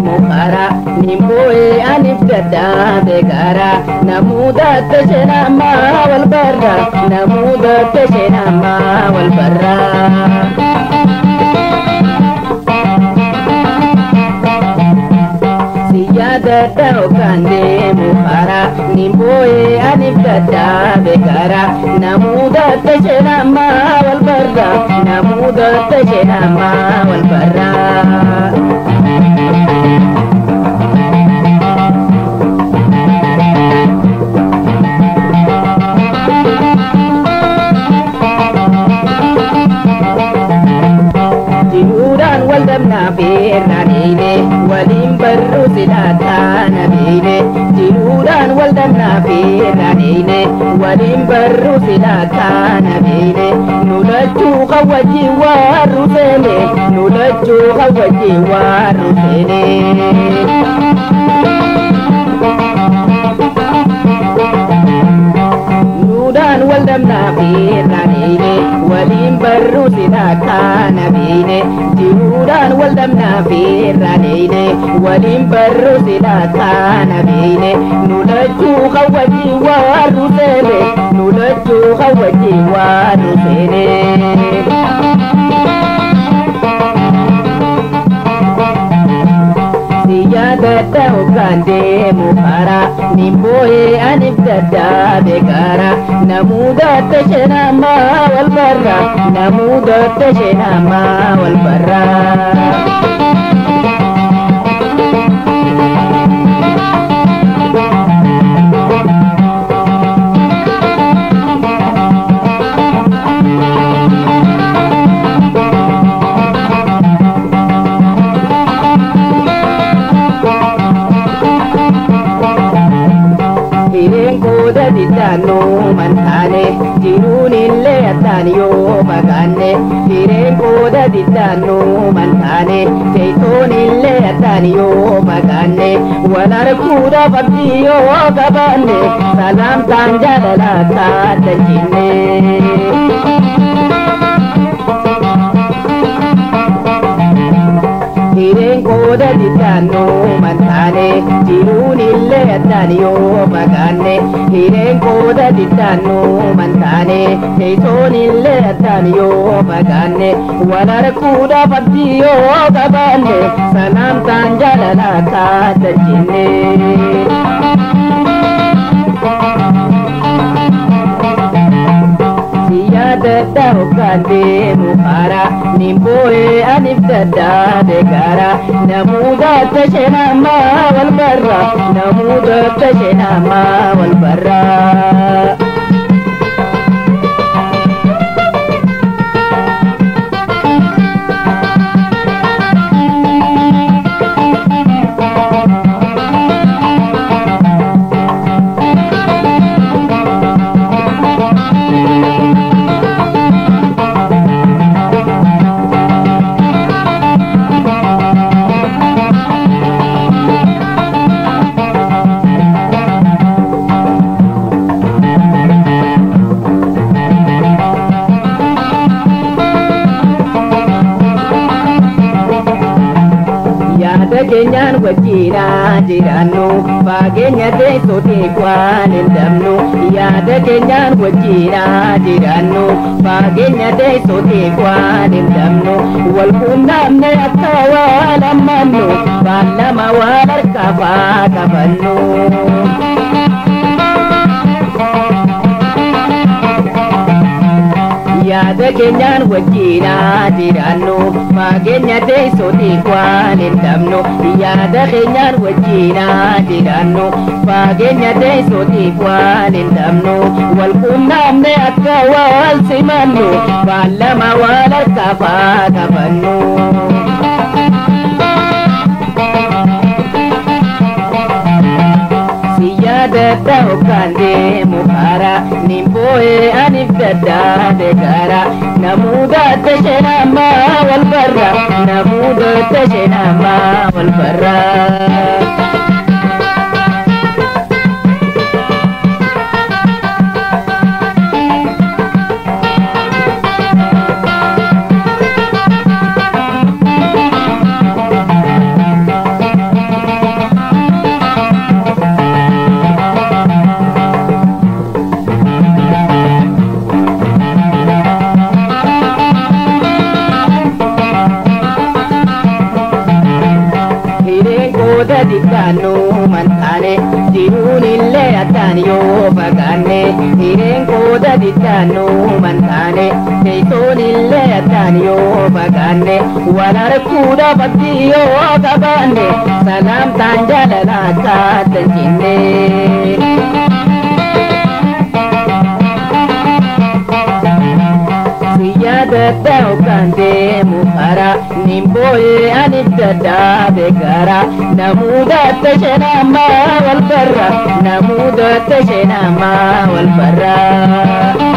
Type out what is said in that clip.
mukara nimboe anif gadda begara namuda tashnama wal barra namuda tashnama wal barra siyada ukande mukara nimboe anif gadda begara namuda tashnama wal barra namuda tashnama wal barra waldamna birranine walin barru silatana bine jirudan waldamna birranine walin barru silatana bine nulachu khawaji warusene nulachu khawaji warusene nudan waldamna birranine walin barru silatana bine jirudan waldamna birranine walin barru silatana bine nulachu khawaji warusene nulachu khawaji warusene siyada ukande mukara nimboe anif gadda begara namuda tashnama wal barra namuda tashnama wal barra ditano mantane jirunille ataniyo magane hirengoda ditano mantane seitonille ataniyo magane walarkuda babdiyo gabane salam tanjalala tajinne hirengoda ditano mantane jirunille ataniyo magane hirengoda ditano mantane seisonille ataniyo magane walarkuda babdiyo gabane salam tanjalala tajinne siyada ukande mukara nimboe anif gadda begara namuda tashnama wal barra namuda tashnama wal barra kenyan wajira jiranu bagenya tesote kwanin damnu yada kenyan wajira jiranu bagenya tesote kwanin damnu wal kumnamne atawala mannu ballama walar kafa kafannu yada kenyan wajira jiranu bagenya tesote kwanin damnu yada kenyan wajira jiranu bagenya tesote kwanin damnu wal kumnamne atawal simannu ballama walar kafa kafannu siyada ukande mukara nimboe anif gadda begara namuda tashnama wal barra namuda tashnama wal barra jiraannu mantaane jiruun illee addaan yoo fagaanne hireen kooda diddaannu mantaane teessoon illee addaan yoo fagaanne wal arguudha bakki yoo qabaanne salaamtaan jaalalaa kaatan jenne. Siyaadata okkante mukara nimboye anidada begara namuudata shenama walbarra namuudata shenama walbarra.